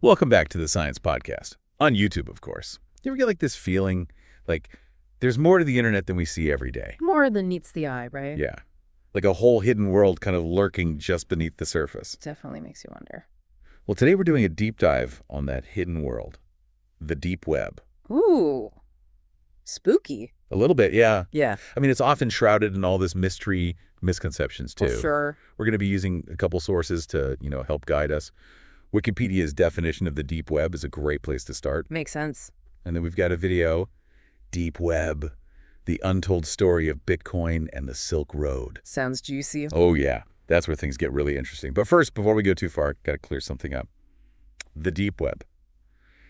Welcome back to the Science Podcast. On YouTube, of course. You ever get like this feeling like there's more to the internet than we see every day? More than meets the eye, right? Yeah. Like a whole hidden world kind of lurking just beneath the surface. Definitely makes you wonder. Well, today we're doing a deep dive on that hidden world, the deep web. Ooh. Spooky. A little bit, yeah. Yeah. I mean, it's often shrouded in all this mystery, misconceptions, too. Well, sure. We're going to be using a couple sources to, help guide us. Wikipedia's definition of the deep web is a great place to start. Makes sense. And then we've got a video, Deep Web, the untold story of Bitcoin and the Silk Road. Sounds juicy. Oh, yeah. That's where things get really interesting. But first, before we go too far, got to clear something up. The deep web.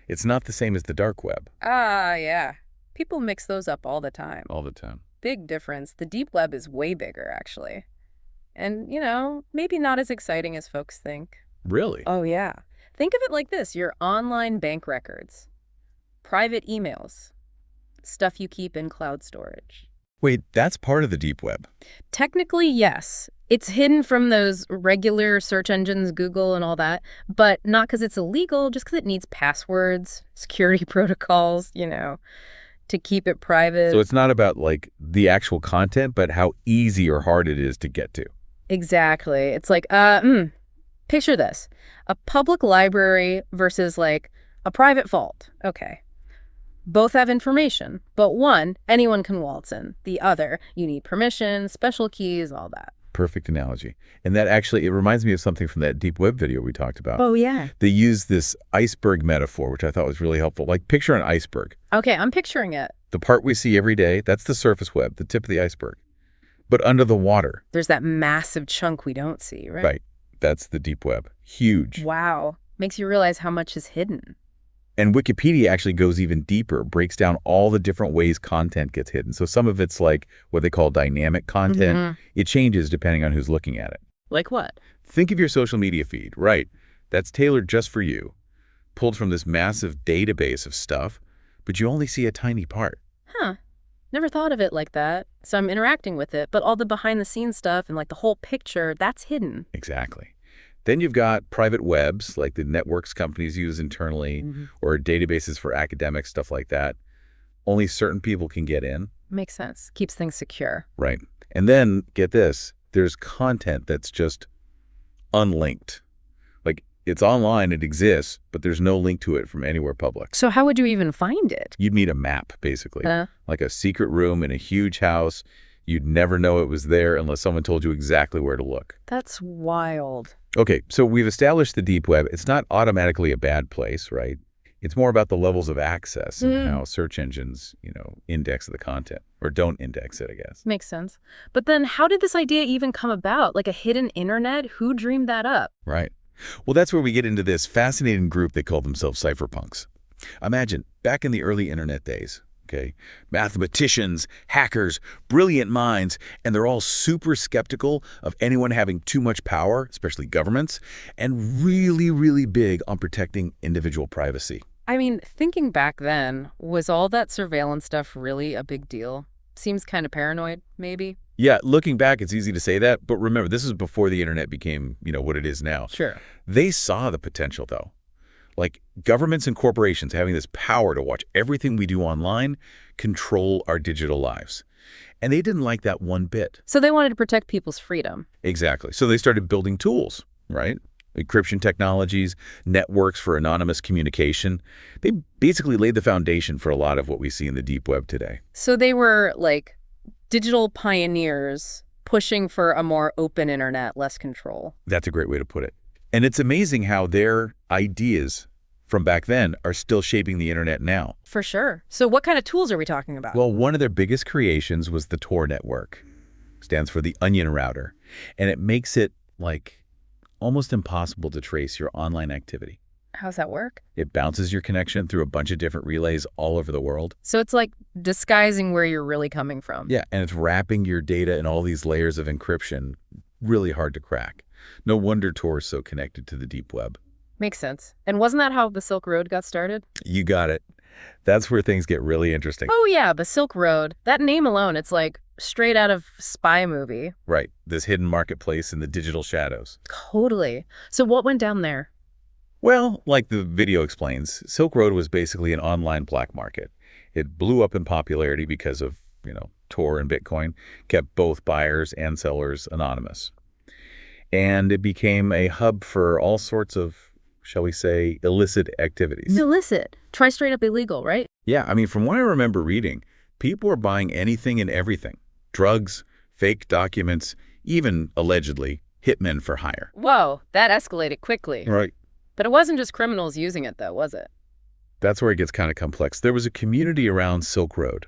It's not the same as the dark web. Yeah. People mix those up all the time. All the time. Big difference. The deep web is way bigger, actually. And, maybe not as exciting as folks think. Really? Oh, yeah. Think of it like this. Your online bank records, private emails, stuff you keep in cloud storage. Wait, that's part of the deep web? Technically, yes. It's hidden from those regular search engines, Google and all that, but not because it's illegal, just because it needs passwords, security protocols, to keep it private. So it's not about, the actual content, but how easy or hard it is to get to. Exactly. It's like, picture this. A public library versus, a private vault. Okay. Both have information, but one, anyone can waltz in. The other, you need permission, special keys, all that. Perfect analogy. And that actually, it reminds me of something from that deep web video we talked about. Oh, yeah. They use this iceberg metaphor, which I thought was really helpful. Like, picture an iceberg. Okay, I'm picturing it. The part we see every day, that's the surface web, the tip of the iceberg. But under the water. There's that massive chunk we don't see, right? Right. That's the deep web. Huge. Wow. Makes you realize how much is hidden. And Wikipedia actually goes even deeper, breaks down all the different ways content gets hidden. So some of it's like what they call dynamic content. Mm-hmm. It changes depending on who's looking at it. Like what? Think of your social media feed, right? That's tailored just for you, pulled from this massive database of stuff, but you only see a tiny part. Huh. Never thought of it like that. So I'm interacting with it, but all the behind-the-scenes stuff and the whole picture, that's hidden. Exactly. Then you've got private webs, like the networks companies use internally, or databases for academics, stuff like that. Only certain people can get in. Makes sense. Keeps things secure. Right. And then, get this, there's content that's just unlinked. Like, it's online, it exists, but there's no link to it from anywhere public. So how would you even find it? You'd need a map, basically. Huh? Like a secret room in a huge house. You'd never know it was there unless someone told you exactly where to look. That's wild. Okay, so we've established the deep web. It's not automatically a bad place, right? It's more about the levels of access and how search engines, index the content or don't index it, I guess. Makes sense. But then how did this idea even come about? Like a hidden internet? Who dreamed that up? Right. Well, that's where we get into this fascinating group they call themselves Cypherpunks. Imagine, back in the early internet days, okay, mathematicians, hackers, brilliant minds, and they're all super skeptical of anyone having too much power, especially governments, and really, really big on protecting individual privacy. I mean, thinking back then, was all that surveillance stuff really a big deal? Seems kind of paranoid, maybe? Yeah, looking back, it's easy to say that, but remember, this is before the internet became, what it is now. Sure. They saw the potential, though. Like governments and corporations having this power to watch everything we do online, control our digital lives. And they didn't like that one bit. So they wanted to protect people's freedom. Exactly. So they started building tools, right? Encryption technologies, networks for anonymous communication. They basically laid the foundation for a lot of what we see in the deep web today. So they were digital pioneers pushing for a more open internet, less control. That's a great way to put it. And it's amazing how their ideas from back then are still shaping the internet now. For sure. So what kind of tools are we talking about? Well, one of their biggest creations was the Tor network. Stands for the onion router. And it makes it almost impossible to trace your online activity. How's that work? It bounces your connection through a bunch of different relays all over the world. So it's like disguising where you're really coming from. Yeah, and it's wrapping your data in all these layers of encryption. Really hard to crack. No wonder Tor is so connected to the deep web. Makes sense. And wasn't that how the Silk Road got started? You got it. That's where things get really interesting. Oh, yeah, the Silk Road. That name alone, it's straight out of spy movie. Right. This hidden marketplace in the digital shadows. Totally. So what went down there? Well, like the video explains, Silk Road was basically an online black market. It blew up in popularity because of, Tor and Bitcoin, kept both buyers and sellers anonymous. And it became a hub for all sorts of, shall we say, illicit activities. Illicit. Try straight up illegal, right? Yeah, I mean, from what I remember reading, people were buying anything and everything. Drugs, fake documents, even, allegedly, hitmen for hire. Whoa, that escalated quickly. Right. But it wasn't just criminals using it, though, was it? That's where it gets kind of complex. There was a community around Silk Road,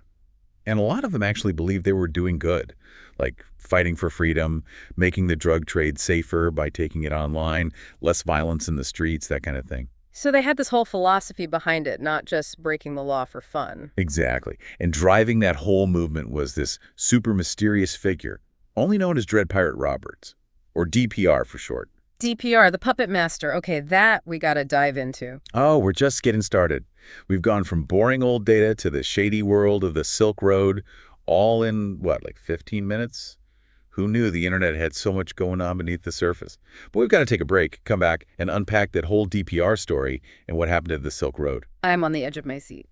and a lot of them actually believed they were doing good, like fighting for freedom, making the drug trade safer by taking it online, less violence in the streets, that kind of thing. So they had this whole philosophy behind it, not just breaking the law for fun. Exactly. And driving that whole movement was this super mysterious figure, only known as Dread Pirate Roberts, or DPR for short. DPR, the puppet master. Okay, that we gotta dive into. Oh, we're just getting started. We've gone from boring old data to the shady world of the Silk Road, all in, like 15 minutes? Who knew the internet had so much going on beneath the surface? But we've got to take a break, come back, and unpack that whole DPR story and what happened to the Silk Road. I'm on the edge of my seat.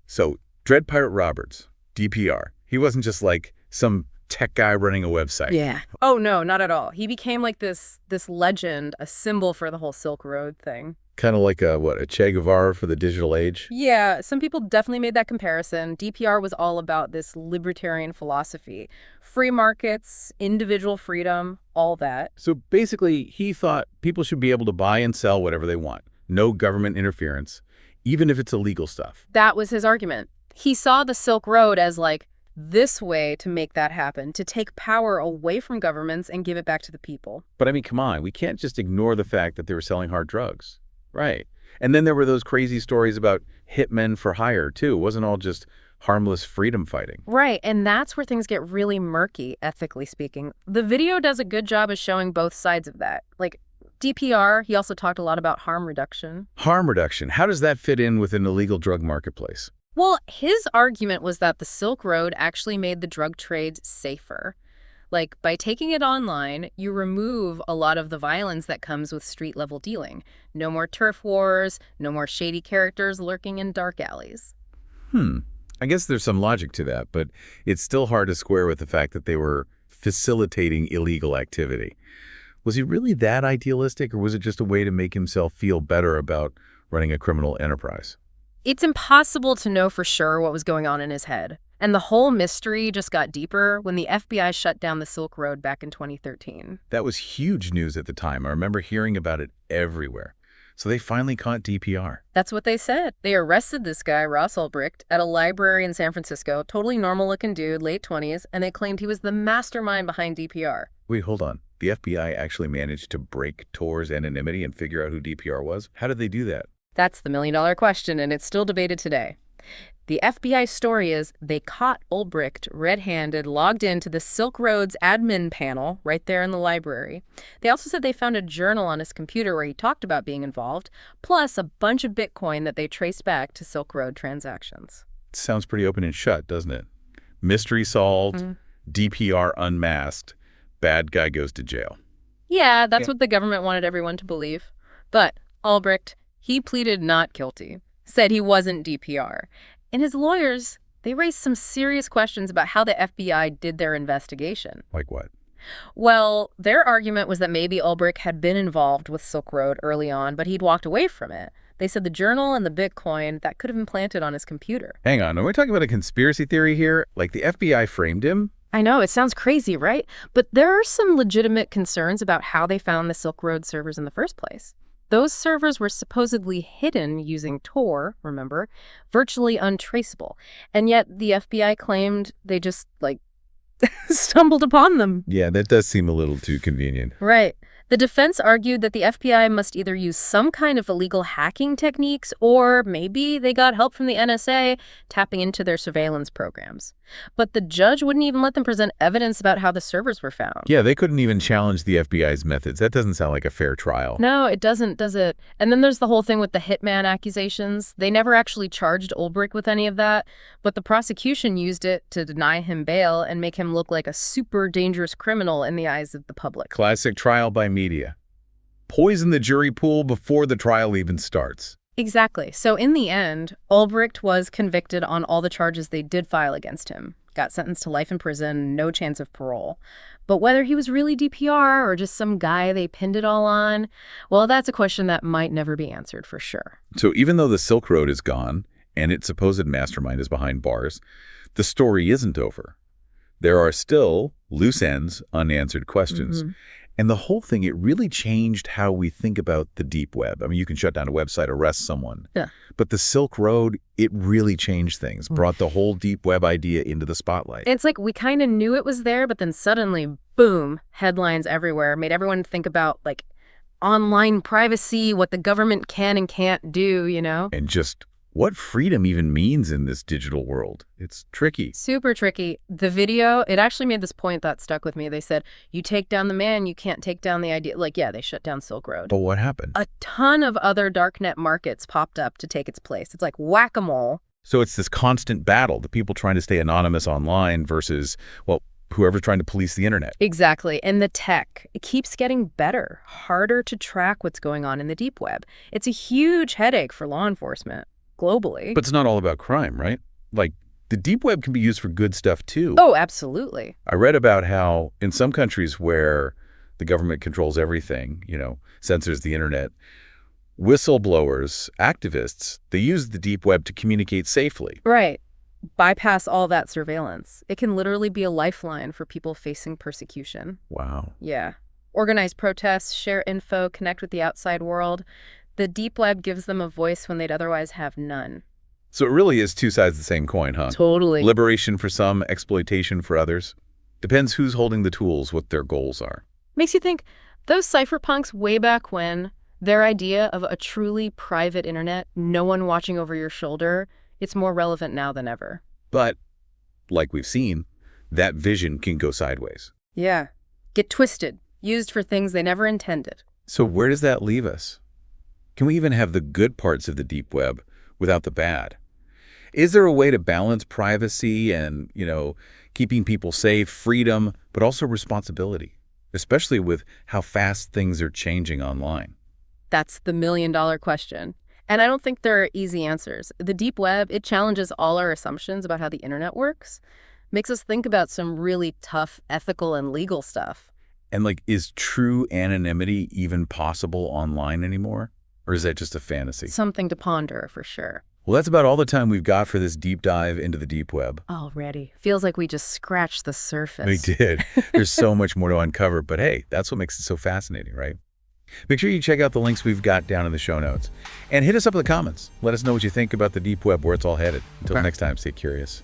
So, Dread Pirate Roberts, DPR, he wasn't just like some tech guy running a website. Yeah. Oh, no, not at all. He became like this legend, a symbol for the whole Silk Road thing. Kind of like a Che Guevara for the digital age? Yeah, some people definitely made that comparison. DPR was all about this libertarian philosophy. Free markets, individual freedom, all that. So basically, he thought people should be able to buy and sell whatever they want. No government interference, even if it's illegal stuff. That was his argument. He saw the Silk Road as like this way to make that happen, to take power away from governments and give it back to the people. But I mean, come on, we can't just ignore the fact that they were selling hard drugs. Right. And then there were those crazy stories about hitmen for hire, too. It wasn't all just harmless freedom fighting. Right, and that's where things get really murky, ethically speaking. The video does a good job of showing both sides of that. Like, DPR, he also talked a lot about harm reduction. Harm reduction. How does that fit in with an illegal drug marketplace? Well, his argument was that the Silk Road actually made the drug trade safer. Like, by taking it online, you remove a lot of the violence that comes with street-level dealing. No more turf wars, no more shady characters lurking in dark alleys. I guess there's some logic to that, but it's still hard to square with the fact that they were facilitating illegal activity. Was he really that idealistic, or was it just a way to make himself feel better about running a criminal enterprise? It's impossible to know for sure what was going on in his head. And the whole mystery just got deeper when the FBI shut down the Silk Road back in 2013. That was huge news at the time. I remember hearing about it everywhere. So they finally caught DPR. That's what they said. They arrested this guy, Ross Ulbricht, at a library in San Francisco, totally normal-looking dude, late 20s, and they claimed he was the mastermind behind DPR. Wait, hold on. The FBI actually managed to break Tor's anonymity and figure out who DPR was? How did they do that? That's the million-dollar question, and it's still debated today. The FBI story is they caught Ulbricht red-handed logged into the Silk Road's admin panel right there in the library. They also said they found a journal on his computer where he talked about being involved, plus a bunch of Bitcoin that they traced back to Silk Road transactions. Sounds pretty open and shut, doesn't it? Mystery solved, DPR unmasked, bad guy goes to jail. Yeah, that's what the government wanted everyone to believe. But Ulbricht, he pleaded not guilty, said he wasn't DPR. And his lawyers, they raised some serious questions about how the FBI did their investigation. Like what? Well, their argument was that maybe Ulbricht had been involved with Silk Road early on, but he'd walked away from it. They said the journal and the Bitcoin, that could have been planted on his computer. Hang on, are we talking about a conspiracy theory here? Like the FBI framed him? I know, it sounds crazy, right? But there are some legitimate concerns about how they found the Silk Road servers in the first place. Those servers were supposedly hidden using Tor, remember, virtually untraceable. And yet the FBI claimed they just, stumbled upon them. Yeah, that does seem a little too convenient. Right. The defense argued that the FBI must either use some kind of illegal hacking techniques or maybe they got help from the NSA tapping into their surveillance programs. But the judge wouldn't even let them present evidence about how the servers were found. Yeah, they couldn't even challenge the FBI's methods. That doesn't sound like a fair trial. No, it doesn't, does it? And then there's the whole thing with the hitman accusations. They never actually charged Ulbricht with any of that, but the prosecution used it to deny him bail and make him look like a super dangerous criminal in the eyes of the public. Classic trial by media. poison the jury pool before the trial even starts. Exactly. So in the end, Ulbricht was convicted on all the charges they did file against him. Got sentenced to life in prison, no chance of parole. But whether he was really DPR or just some guy they pinned it all on, well, that's a question that might never be answered for sure. So even though the Silk Road is gone and its supposed mastermind is behind bars, the story isn't over. There are still loose ends, unanswered questions. And the whole thing, it really changed how we think about the deep web. I mean, you can shut down a website, arrest someone. Yeah. But the Silk Road, it really changed things, brought the whole deep web idea into the spotlight. It's like we kind of knew it was there, but then suddenly, boom, headlines everywhere, made everyone think about, like, online privacy, what the government can and can't do, you know? And just what freedom even means in this digital world. It's tricky. Super tricky. The video, it actually made this point that stuck with me. They said, you take down the man, you can't take down the idea. Like, yeah, they shut down Silk Road. But what happened? A ton of other darknet markets popped up to take its place. It's like whack-a-mole. So it's this constant battle, the people trying to stay anonymous online versus, well, whoever's trying to police the internet. Exactly. And the tech, it keeps getting better, harder to track what's going on in the deep web. It's a huge headache for law enforcement globally. But it's not all about crime, right? Like, the deep web can be used for good stuff, too. Oh, absolutely. I read about how in some countries where the government controls everything, censors the internet, whistleblowers, activists, they use the deep web to communicate safely. Right. Bypass all that surveillance. It can literally be a lifeline for people facing persecution. Wow. Yeah. Organize protests, share info, connect with the outside world. The deep web gives them a voice when they'd otherwise have none. So it really is two sides of the same coin, huh? Totally. Liberation for some, exploitation for others. Depends who's holding the tools, what their goals are. Makes you think, those cypherpunks way back when, their idea of a truly private internet, no one watching over your shoulder, it's more relevant now than ever. But, like we've seen, that vision can go sideways. Yeah. Get twisted, used for things they never intended. So where does that leave us? Can we even have the good parts of the deep web without the bad? Is there a way to balance privacy and, keeping people safe, freedom, but also responsibility, especially with how fast things are changing online? That's the million-dollar question. And I don't think there are easy answers. The deep web, it challenges all our assumptions about how the internet works, makes us think about some really tough ethical and legal stuff. And is true anonymity even possible online anymore? Or is that just a fantasy? Something to ponder, for sure. Well, that's about all the time we've got for this deep dive into the deep web. Already. Feels like we just scratched the surface. We did. There's so much more to uncover, but hey, that's what makes it so fascinating, right? Make sure you check out the links we've got down in the show notes. And hit us up in the comments. Let us know what you think about the deep web, where it's all headed. Until next time, stay curious.